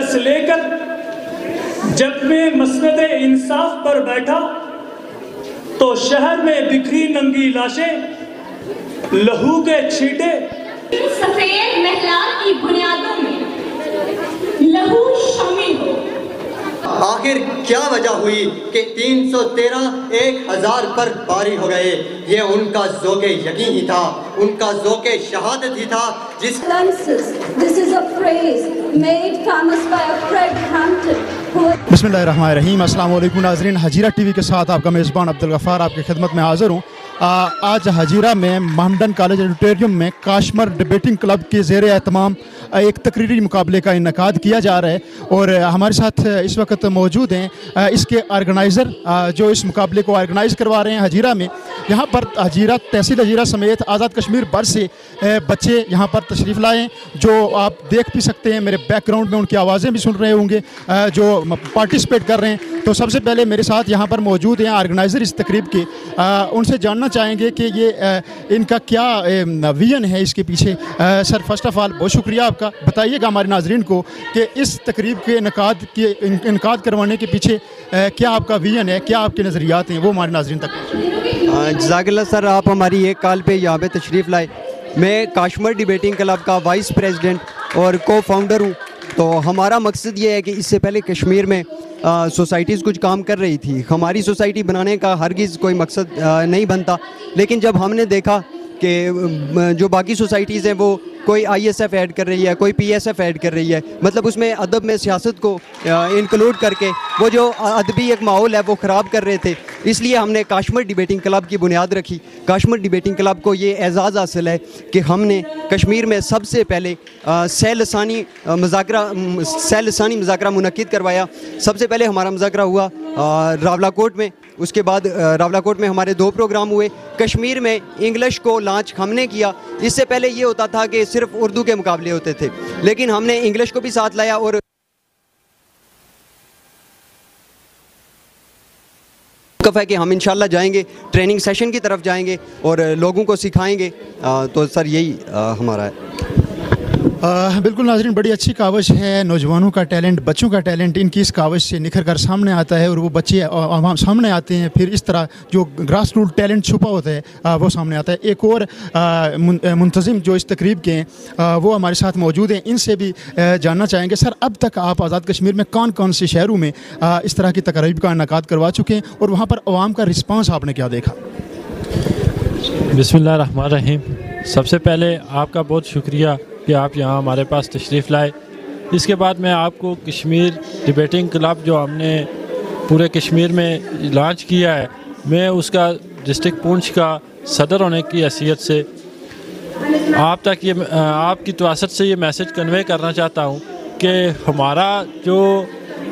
दर्स लेकर जब मैं मसनद इंसाफ पर बैठा तो शहर में बिखरी नंगी लाशें, लहू के छींटे। सफेद महलात की बुनियादों में लहू शामिल हो। आखिर क्या वजह हुई कि 313 1000 पर बारी हो गए? ये उनका ज़ौक़े यकीन ही था, उनका ज़ौक़े शहादत ही था जिस This is a phrase made famous by a Fred Hampton. बिस्मिल्लाहिर्रहमानिर्रहीम। अस्सलाम वालेकुम नाज़रीन, हजीरा टीवी के साथ आपका मेज़बान अब्दुल गफ़ार आपकी खिदमत में हाज़िर हूँ। आज हजीरा में मोहम्मदन कॉलेज ऑडिटोरियम में काश्मीर डिबेटिंग क्लब के ज़ेर एहतमाम एक तकरीरी मुकाबले का इनकाद किया जा रहा है और हमारे साथ इस वक्त मौजूद हैं इसके ऑर्गेनाइज़र जो इस मुकाबले को ऑर्गेनाइज़ करवा रहे हैं हजीरा में। यहाँ पर हजीरा तहसील हजीरा समेत आज़ाद कश्मीर भर से बच्चे यहाँ पर तशरीफ़ लाए, जो आप देख भी सकते हैं। मेरे बैकग्राउंड में उनकी आवाज़ें भी सुन रहे होंगे जो पार्टिसिपेट कर रहे हैं। तो सबसे पहले मेरे साथ यहाँ पर मौजूद हैं ऑर्गेनाइज़र इस तकरीब के, उनसे जानना चाहेंगे कि ये इनका क्या विजन है इसके पीछे। सर फर्स्ट ऑफ़ ऑल बहुत शुक्रिया आपका। बताइएगा हमारे नाजरीन को कि इस तकरीब के इनकाद करवाने के पीछे क्या आपका विजन है, क्या आपके नज़रियात हैं, वो हमारे नाजरीन तक। जज़ाकल्लाह सर, आप हमारी एक कॉल पे यहाँ पे तशरीफ़ लाए। मैं काश्मीर डिबेटिंग क्लब का वाइस प्रेसिडेंट और को फाउंडर हूँ। तो हमारा मकसद ये है कि इससे पहले कश्मीर में सोसाइटीज़ कुछ काम कर रही थी। हमारी सोसाइटी बनाने का हरगिज़ कोई मकसद नहीं बनता, लेकिन जब हमने देखा कि जो बाकी सोसाइटीज़ हैं वो कोई ISF ऐड कर रही है, कोई PSF ऐड कर रही है, मतलब उसमें अदब में सियासत को इंक्लूड करके वो जो अदबी एक माहौल है वो ख़राब कर रहे थे, इसलिए हमने काश्मीर डिबेटिंग क्लब की बुनियाद रखी। काश्मीर डिबेटिंग क्लब को ये एजाज़ हासिल है कि हमने कश्मीर में सबसे पहले सैलसानी मुज़ाकरा मुनक़िद करवाया। सबसे पहले हमारा मुज़ाकरा हुआ रावलाकोट में, उसके बाद रावलाकोट में हमारे 2 प्रोग्राम हुए। कश्मीर में इंग्लिश को लॉन्च हमने किया। इससे पहले ये होता था कि सिर्फ उर्दू के मुकाबले होते थे, लेकिन हमने इंग्लिश को भी साथ लाया और कफ है कि हम इंशाल्लाह जाएंगे, ट्रेनिंग सेशन की तरफ जाएंगे और लोगों को सिखाएंगे। तो सर यही हमारा है। बिल्कुल नाज़रीन, बड़ी अच्छी कावश है। नौजवानों का टैलेंट, बच्चों का टैलेंट इनकी इस कावश से निखर कर सामने आता है और वो बच्चे आवाम सामने आते हैं। फिर इस तरह जो ग्रास रूट टैलेंट छुपा होता है वो सामने आता है। एक और मुंतज़िम जो इस तकरीब के हैं वो हमारे साथ मौजूद हैं, इनसे भी जानना चाहेंगे। सर, अब तक आप आज़ाद कश्मीर में कौन कौन से शहरों में इस तरह की तकरीब का इनकाद करवा चुके हैं और वहाँ पर आवाम का रिस्पांस आपने क्या देखा? बिस्मिल्लाहिर्रहमानिर्रहीम। सबसे पहले आपका बहुत शुक्रिया कि आप यहाँ हमारे पास तशरीफ़ लाए। इसके बाद मैं आपको कश्मीर डिबेटिंग क्लब जो हमने पूरे कश्मीर में लॉन्च किया है, मैं उसका डिस्ट्रिक्ट पुंछ का सदर होने की हैसियत से आप तक ये आपकी तवासत से ये मैसेज कन्वे करना चाहता हूँ कि हमारा जो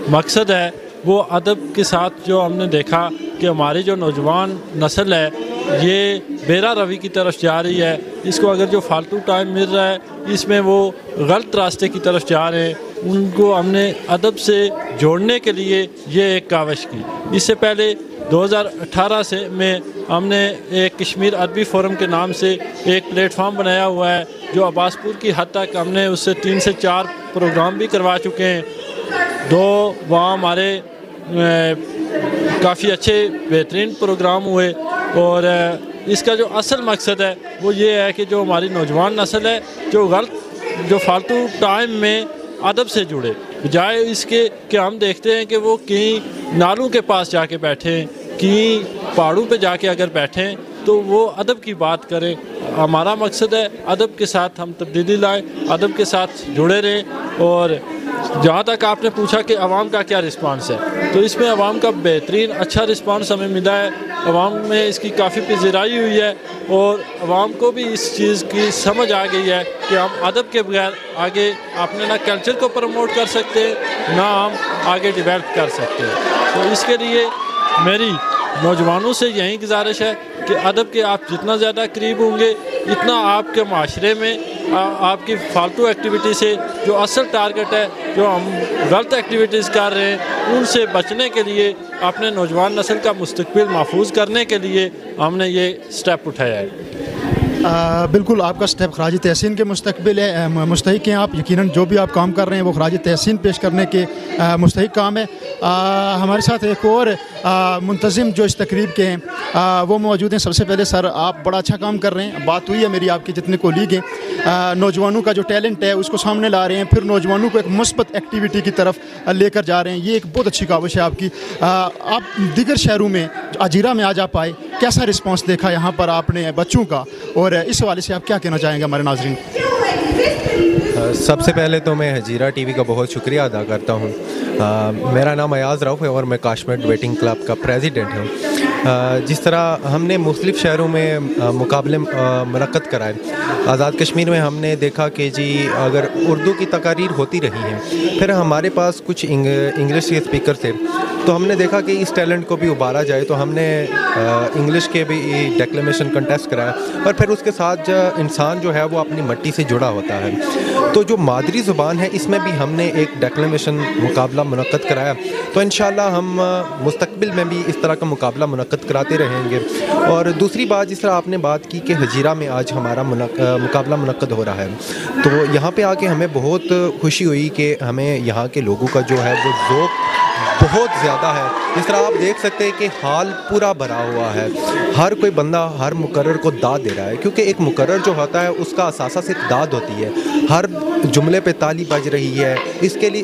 मकसद है वो अदब के साथ जो हमने देखा कि हमारी जो नौजवान नस्ल है ये बेरा रवि की तरफ जा रही है। इसको अगर जो फालतू टाइम मिल रहा है इसमें वो गलत रास्ते की तरफ जा रहे हैं, उनको हमने अदब से जोड़ने के लिए ये एक काविश की। इससे पहले 2018 से में हमने एक कश्मीर अदबी फोरम के नाम से एक प्लेटफॉर्म बनाया हुआ है जो अब्बासपुर की हद तक हमने उससे 3 से 4 प्रोग्राम भी करवा चुके हैं। 2 वहाँ हमारे काफ़ी अच्छे बेहतरीन प्रोग्राम हुए और इसका जो असल मकसद है वो ये है कि जो हमारी नौजवान नस्ल है जो फालतू टाइम में अदब से जुड़े, बजाय इसके कि हम देखते हैं कि वो कहीं नालों के पास जाके बैठें, कहीं पहाड़ों पे जाके अगर बैठें तो वो अदब की बात करें। हमारा मकसद है अदब के साथ हम तब्दीली लाएं, अदब के साथ जुड़े रहें। और जहाँ तक आपने पूछा कि आवाम का क्या रिस्पांस है, तो इसमें आवाम का बेहतरीन अच्छा रिस्पांस हमें मिला है। आवाम में इसकी काफ़ी पजीराई हुई है और आवाम को भी इस चीज़ की समझ आ गई है कि हम अदब के बगैर आगे अपने ना कल्चर को प्रमोट कर सकते हैं ना हम आगे डेवलप कर सकते हैं। तो इसके लिए मेरी नौजवानों से यही गुजारिश है कि अदब के आप जितना ज़्यादा करीब होंगे इतना आपके माशरे में आपकी फालतू एक्टिविटी से जो असल टारगेट है, जो हम गलत एक्टिविटीज़ कर रहे हैं, उनसे बचने के लिए अपने नौजवान नस्ल का मुस्तकबिल महफूज करने के लिए हमने ये स्टेप उठाया है। बिल्कुल आपका स्टेप खराज तहसीन के मुस्तकबिल है, मुस्तहिक हैं आप। यकीनन जो भी आप काम कर रहे हैं वो खराज तहसीन पेश करने के मुस्तहिक काम है। हमारे साथ एक और मुंतज़िम जो इस तकरीब के हैं वो मौजूद हैं। सबसे पहले सर, आप बड़ा अच्छा काम कर रहे हैं। बात हुई है मेरी आपके जितने कोलीग हैं, नौजवानों का जो टैलेंट है उसको सामने ला रहे हैं, फिर नौजवानों को एक मुस्बत एक्टिविटी की तरफ लेकर जा रहे हैं। ये एक बहुत अच्छी काविश है आपकी। आप दीगर शहरों में हजीरा में आज आप आए, कैसा रिस्पांस देखा यहाँ पर आपने बच्चों का, और इस हवाले से आप क्या कहना चाहेंगे हमारे नाज़रीन? सबसे पहले तो मैं हजीरा टीवी का बहुत शुक्रिया अदा करता हूँ। मेरा नाम अयाज़ रऊफ़ है और मैं काशमर डिबेटिंग क्लब का प्रेसिडेंट हूँ। जिस तरह हमने मुख्तलिफ़ शहरों में मुकाबले मुनक़्क़द कराए, आज़ाद कश्मीर में हमने देखा कि जी अगर उर्दू की तकारीर होती रही हैं, फिर हमारे पास कुछ इंग्लिश के स्पीकर थे, तो हमने देखा कि इस टैलेंट को भी उबारा जाए, तो हमने इंग्लिश के भी डेक्लेमेशन कंटेस्ट कराया। और फिर उसके साथ इंसान जो है वो अपनी मिट्टी से जुड़ा होता है, तो जो मादरी ज़ुबान है इसमें भी हमने एक डेक्लेमेशन मुकाबला मुनक़्क़द कराया। तो इंशाअल्लाह हम मुस्तक़बिल में भी इस तरह का मुकाबला मुनक़्क़द कराते रहेंगे। और दूसरी बात, जिस तरह आपने बात की कि हजीरा में आज हमारा मुकाबला मुनक़्क़द हो रहा है, तो यहाँ पे आके हमें बहुत खुशी हुई कि हमें यहाँ के लोगों का जो है वो ज़ौक़ बहुत ज़्यादा है। जिस तरह आप देख सकते हैं कि हाल पूरा भरा हुआ है, हर कोई बंदा हर मुकर्रर को दाद दे रहा है, क्योंकि एक मुकर्रर जो होता है उसका असासा सिर्फ दाद होती है, हर जुमले पे ताली बज रही है, इसके लिए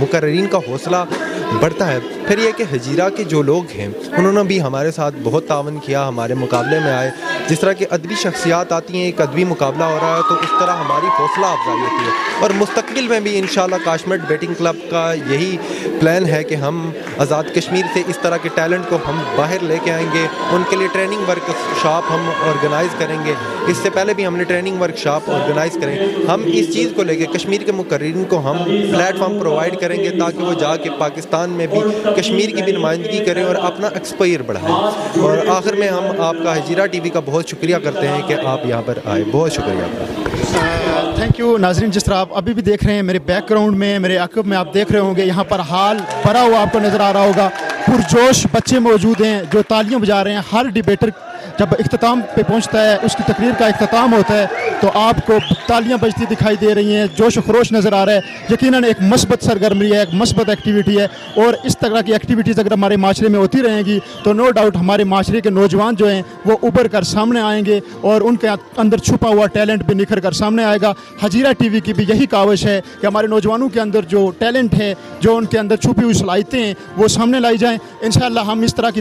मुकर्ररीन का हौसला बढ़ता है। फिर ये कि हजीरा के जो लोग हैं उन्होंने भी हमारे साथ बहुत तावन किया, हमारे मुकाबले में आए। जिस तरह की अदबी शख्सियात आती हैं, एक अदबी मुकाबला हो रहा है, तो उस तरह हमारी हौसला अफजाई होती है। और मुस्तक़बिल में भी इंशाअल्लाह काशमर डिबेटिंग क्लब का यही प्लान है कि हम आज़ाद कश्मीर से इस तरह के टैलेंट को हम बाहर लेके आएंगे, उनके लिए ट्रेनिंग वर्कशॉप हम ऑर्गेनाइज़ करेंगे। इससे पहले भी हमने ट्रेनिंग वर्कशॉप ऑर्गेनाइज़ करें। हम इस चीज़ को लेके कश्मीर के मुकर्रीन को हम प्लेटफॉर्म प्रोवाइड करेंगे ताकि वो जाके पाकिस्तान में भी कश्मीर की भी नुमाइंदगी करें और अपना एक्सपोजर बढ़ाएं। और आखिर में हम आपका हजीरा टीवी का बहुत शुक्रिया करते हैं कि आप यहाँ पर आए। बहुत शुक्रिया आपका। Thank you. नाज़रीन, जिस तरह आप अभी भी देख रहे हैं मेरे बैकग्राउंड में, मेरे अक़ब में आप देख रहे होंगे, यहाँ पर हाल भरा हुआ आपको नज़र आ रहा होगा। पुरजोश बच्चे मौजूद हैं जो तालियां बजा रहे हैं। हर डिबेटर जब इख्तिताम पे पहुंचता है, उसकी तकरीर का इख्तिताम होता है, तो आपको तालियां बजती दिखाई दे रही हैं, जोश खरोश नज़र आ रहा है। यकीनन एक मस्बत सरगर्मी है, एक मस्बत एक्टिविटी है, और इस तरह की एक्टिविटीज़ अगर हमारे माशरे में होती रहेंगी तो नो डाउट हमारे माशरे के नौजवान जो हैं वो उभर कर सामने आएंगे और उनके अंदर छुपा हुआ टैलेंट भी निखर कर सामने आएगा। हजीरा टीवी की भी यही काविश है कि हमारे नौजवानों के अंदर जो टैलेंट है, जो उनके अंदर छुपी हुई सलाहियतें हैं, वो सामने लाई जाएँ। इंशाअल्लाह हम इस तरह की